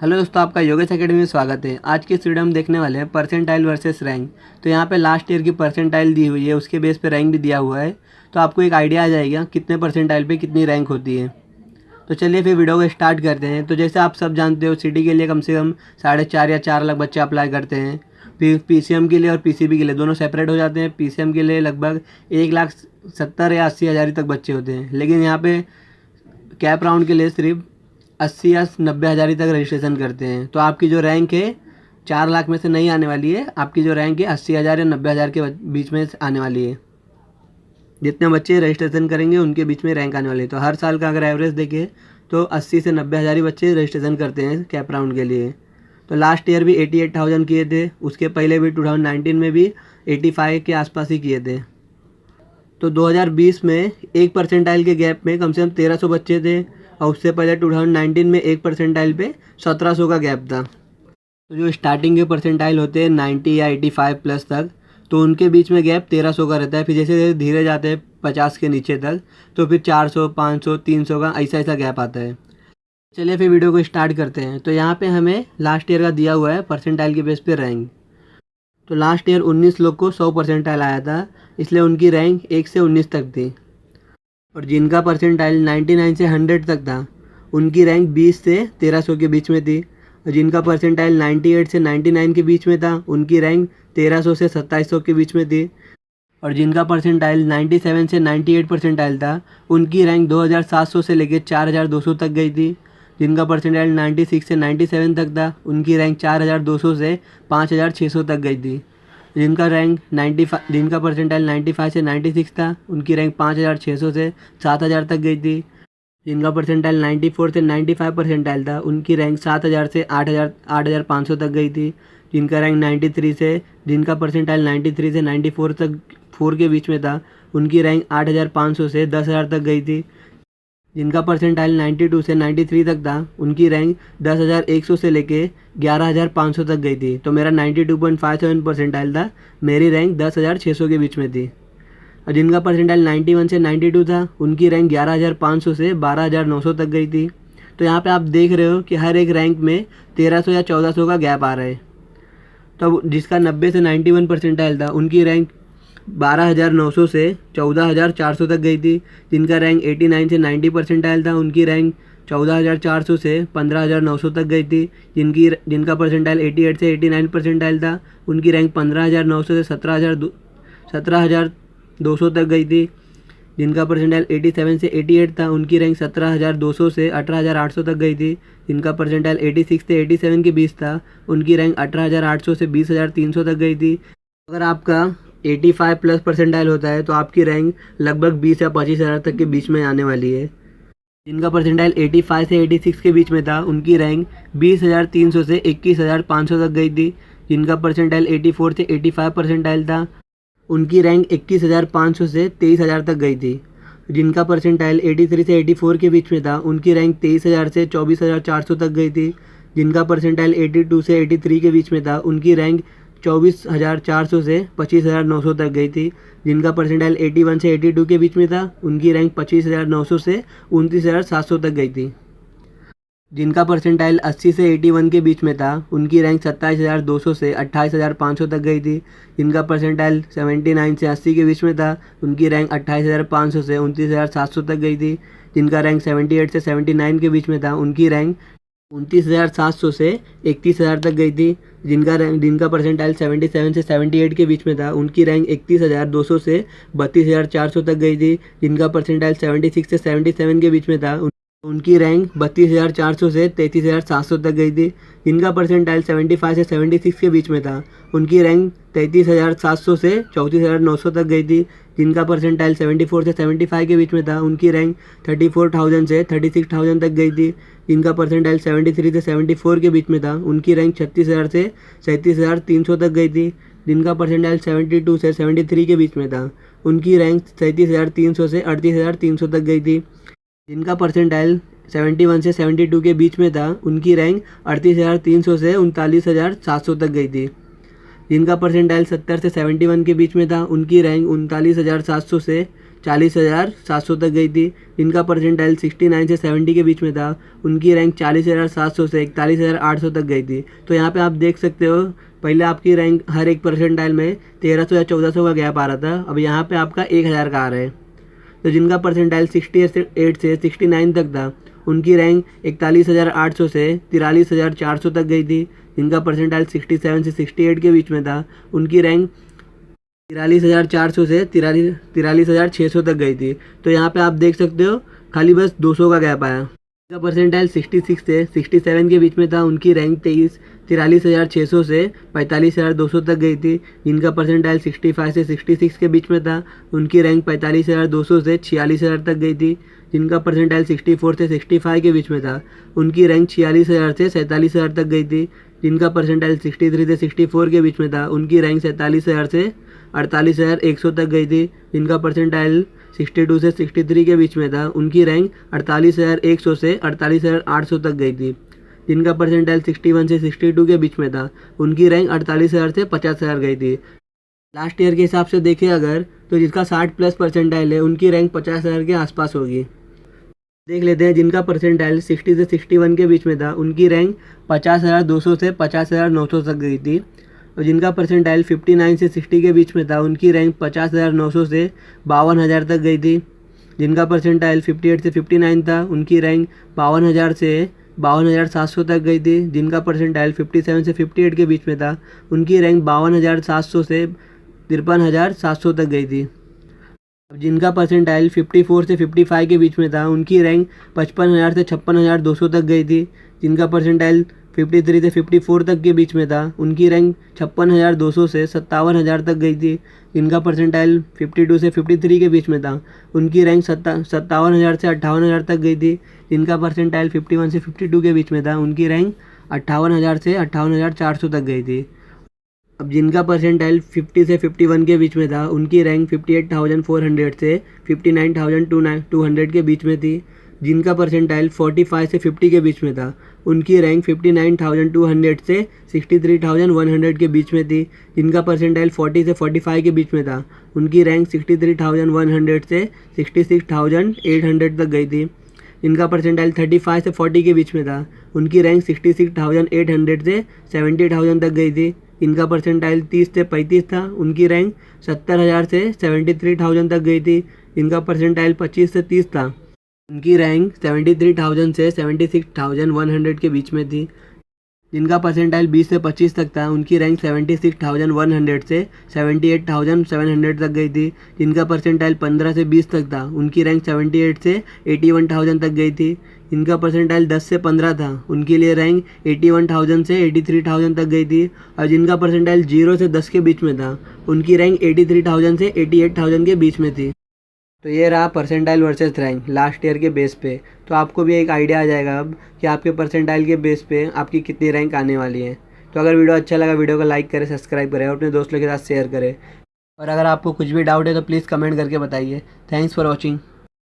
Hello दोस्तों, आपका Yogesh academy में स्वागत है। आज की इस वीडियो में देखने वाले हैं परसेंटाइल वर्सेस रैंक। तो यहाँ पे लास्ट ईयर की परसेंटाइल दी हुई है, उसके बेस पे रैंक भी दिया हुआ है। तो आपको एक आइडिया आ जाएगा कितने परसेंटाइल पे कितनी रैंक होती है। तो चलिए फिर वीडियो को स्टार्ट करते हैं। तो जैसे आप सब जानते हो, सिटी के लिए कम से कम 4.5 या 4 लाख बच्चे अप्लाई करते हैं। फिर PCM के लिए और PCB के लिए दोनों सेपरेट हो जाते हैं। PCM के लिए लगभग 1,70,000 या 80,000 तक बच्चे होते हैं, लेकिन यहाँ पे कैप राउंड के लिए सिर्फ 80 या 90,000 तक रजिस्ट्रेशन करते हैं। तो आपकी जो रैंक है 4 लाख में से नहीं आने वाली है, आपकी जो रैंक है 80,000 या 90,000 के बीच में आने वाली है। जितने बच्चे रजिस्ट्रेशन करेंगे उनके बीच में रैंक आने वाली है। तो हर साल का अगर एवरेज देखें तो 80 से 90,000 ही बच्चे रजिस्ट्रेशन करते हैं कैप राउंड के लिए। तो लास्ट ईयर भी 88,000 किए थे, उसके पहले भी 2019 में भी 85 के आसपास ही किए थे। तो 2020 में एक परसेंटाइल के गैप में कम से कम 1300 बच्चे थे, और उससे पहले 2019 में एक परसेंटाइल पे 1700 का गैप था। तो जो स्टार्टिंग के परसेंटाइल होते हैं 90 या 85 प्लस तक, तो उनके बीच में गैप 1300 का रहता है। फिर जैसे धीरे जाते हैं 50 के नीचे तक, तो फिर 400, 500, 300 का ऐसा गैप आता है। चलिए फिर वीडियो को स्टार्ट करते हैं। तो यहाँ पे हमें लास्ट ईयर का दिया हुआ है परसेंटाइल के बेस पे रैंक। तो लास्ट ईयर 19 लोग को 100 परसेंटाइल आया था, इसलिए उनकी रैंक 1 से 19 तक थी। और जिनका परसेंटाइल 99 से 100 तक था, उनकी रैंक 20 से 1300 के बीच में थी। और जिनका परसेंटाइल 98 से 99 के बीच में था, उनकी रैंक 1300 से 2700 के बीच में थी। और जिनका परसेंटाइल 97 से 98 परसेंटाइल था, उनकी रैंक 2700 से लेकर 4200 तक गई थी। जिनका परसेंटाइल 96 से 97 तक था, उनकी रैंक 4200 से 5600 तक गई थी। जिनका परसेंटाइल 95 से 96 था, उनकी रैंक 5600 से 7000 तक गई थी। जिनका परसेंटाइल 94 से 95 परसेंटाइल था, उनकी रैंक 7000 से 8500 तक गई थी। जिनका परसेंटाइल 93 से 94 तक 4 के बीच में था, उनकी रैंक 8500 से 10,000 तक गई थी। जिनका परसेंटाइल 92 से 93 तक था, उनकी रैंक 10,100 से लेके 11,500 तक गई थी। तो मेरा 92.57 परसेंटाइल था, मेरी रैंक 10,600 के बीच में थी। और जिनका परसेंटाइल 91 से 92 था, उनकी रैंक 11,500 से 12,900 तक गई थी। तो यहाँ पे आप देख रहे हो कि हर एक रैंक में 1300 या 1400 का गैप आ रहा है। तो जिसका 90 से 91 परसेंटाइल था, उनकी रैंक 12,900 से 14,400 तक गई थी। जिनका रैंक 89 से 90 परसेंटाइल था, उनकी रैंक 14,400 से 15,900 तक गई थी। जिनका परसेंटाइल 88 से 89 परसेंटाइल था, उनकी रैंक 15,900 से 17,200 तक गई थी। जिनका परसेंटाइल 87 से 88 था, उनकी रैंक 17,200 से 18,800 तक गई थी। जिनका परसेंटाइल 86 से 87 के बीच था, उनकी रैंक 18,800 से 20,300 तक गई थी। अगर आपका 85 प्लस परसेंटाइल होता है, तो आपकी रैंक लगभग 20 या 25,000 तक के बीच में आने वाली है। जिनका परसेंटाइल 85 से 86 के बीच में था, उनकी रैंक 20,300 से 21,500 तक गई थी। जिनका परसेंटाइल 84 से 85 परसेंटाइल था, उनकी रैंक 21,500 से 23,000 तक गई थी। जिनका परसेंटाइल 83 से 84 के बीच में था, उनकी रैंक 23,000 से 24,400 तक गई थी। जिनका परसेंटाइल 82 से 83 के बीच में था, उनकी रैंक 24,400 से 25,900 तक गई थी। जिनका परसेंटाइल 81 से 82 के बीच में था, उनकी रैंक 25,900 से 29,700 तक गई थी। जिनका परसेंटाइल 80 से 81 के बीच में था, उनकी रैंक 27,200 से 28,500 तक गई थी। जिनका परसेंटाइल 79 से 80 के बीच में था, उनकी रैंक 28,500 से 29,700 तक गई थी। जिनका रैंक 78 से 79 के बीच में था, उनकी रैंक 29,700 से 31,000 तक गई थी। जिनका परसेंटाइल 77 से 78 के बीच में था, उनकी रैंक 31,200 से 32,400 तक गई थी। जिनका परसेंटाइल 76 से 77 के बीच में था, उनकी रैंक 32,400 से 33,700 तक गई थी। जिनका परसेंटाइल 75 से 76 के बीच में था, उनकी रैंक 33,700 से 34,900 तक गई थी। जिनका परसेंटाइल 74 से 75 के बीच में था, उनकी रैंक 34,000 से 36,000 तक गई थी। जिनका परसेंटाइल 73 से 74 के बीच में था, उनकी रैंक 36,000 से 37,300 तक गई थी। जिनका परसेंटाइल 72 से 73 के बीच में था, उनकी रैंक 37,300 से 38,300 तक गई थी। जिनका परसेंटाइल 71 से 72 के बीच में था, उनकी रैंक 38,300 से 39,700 तक गई थी। जिनका परसेंटाइल 70 से 71 के बीच में था, उनकी रैंक 39,700 से 40,700 तक गई थी। जिनका परसेंटाइल 69 से 70 के बीच में था उनकी रैंक 40,700 से 41,800 तक गई थी। तो यहाँ पे आप देख सकते हो पहले आपकी रैंक हर एक परसेंटाइल में 1300 या 1400 का गैप आ रहा था, अब यहाँ पे आपका 1000 का आ रहा है। तो जिनका परसेंटाइल 68 से 69 तक था उनकी रैंक 41,800 से 43,400 तक गई थी। जिनका परसेंटाइल 67 से 68 के बीच में था उनकी रैंक 43,400 से 43,600 तक गई थी। तो यहाँ पे आप देख सकते हो खाली बस 200 का गैप आया। जिनका परसेंटाइल 66 से 67 के बीच में था उनकी रैंक 43,600 से 45,200 तक गई थी। जिनका परसेंटाइल 65 से 66 के बीच में था उनकी रैंक 45,200 से 46,000 तक गई थी। जिनका परसेंटाइल 64 से 65 के बीच में था उनकी रैंक 46,000 से 47,000 तक गई थी। जिनका परसेंटाइल 63 से 64 के बीच में था उनकी रैंक 47,000 से 48,100 तक गई थी। जिनका परसेंटाइल 62 से 63 के बीच में था उनकी रैंक 48,100 से 48,800 तक गई थी। जिनका परसेंटाइल 61 से 62 के बीच में था उनकी रैंक 48,000 से 50,000 गई थी। लास्ट ईयर के हिसाब से देखें अगर तो जिसका 60+ परसेंटाइल है उनकी रैंक 50,000 के आसपास होगी। देख लेते हैं जिनका परसेंटाइल 60 से 61 के बीच में था उनकी रैंक 50,200 से 50,900 तक गई थी। और जिनका परसेंटाइल 59 से 60 के बीच में था उनकी रैंक 50,900 से 52,000 तक गई थी। जिनका परसेंटाइल 58 से 59 था उनकी रैंक 52,000 से 52,700 तक गई थी। जिनका परसेंटाइल 57 से 58 के बीच में था उनकी रैंक 52,700 से 53,700 तक गई थी। अब जिनका परसेंटाइल 54 से 55 के बीच में था उनकी रैंक 55,000 से 56,200 तक गई थी। जिनका परसेंटाइल 53 से 54 तक के बीच में था उनकी रैंक 56,200 से 57,000 तक गई थी। जिनका परसेंटाइल 52 से 53 के बीच में था उनकी रैंक 57,000 से 58,000 तक गई थी। जिनका परसेंटाइल 51 से 52 के बीच में था उनकी रैंक 58,000 से 58,400 तक गई थी। अब जिनका परसेंटाइल 50 से 51 के बीच में था उनकी रैंक 58,400 से 59,200 के बीच में थी। जिनका परसेंटाइल 45 से 50 के बीच में था उनकी रैंक 59,200 से 63,100 के बीच में थी। जिनका परसेंटाइल 40 से 45 के बीच में था उनकी रैंक 63,100 से 66,800 तक गई थी। जिनका परसेंटाइल 35 से 40 के बीच में था उनकी रैंक 66,800 से 70,000 तक गई थी। इनका परसेंटाइल 30 से 35 था उनकी रैंक 70,000 से 73,000 तक गई थी। इनका परसेंटाइल 25 से 30 था उनकी रैंक 73,000 से 76,100 के बीच में थी। जिनका परसेंटाइल 20 से 25 तक था उनकी रैंक 76,100 से 78,700 तक गई थी। जिनका परसेंटाइल 15 से 20 तक था उनकी रैंक 78 से 81,000 तक गई थी। जिनका परसेंटाइल 10 से 15 था उनके लिए रैंक 81,000 से 83,000 तक गई थी। और जिनका परसेंटाइल 0 से 10 के बीच में था उनकी रैंक 83,000 से 88,000 के बीच में थी। तो ये रहा percentile versus rank last year के बेस पे। तो आपको भी एक आइडिया आ जाएगा अब कि आपके परसेंटाइल के बेस पे आपकी कितनी रैंक आने वाली है। तो अगर वीडियो अच्छा लगा वीडियो को लाइक करें, सब्सक्राइब करें और अपने दोस्तों के साथ शेयर करें। और अगर आपको कुछ भी डाउट है तो प्लीज़ कमेंट करके बताइए। Thanks for watching.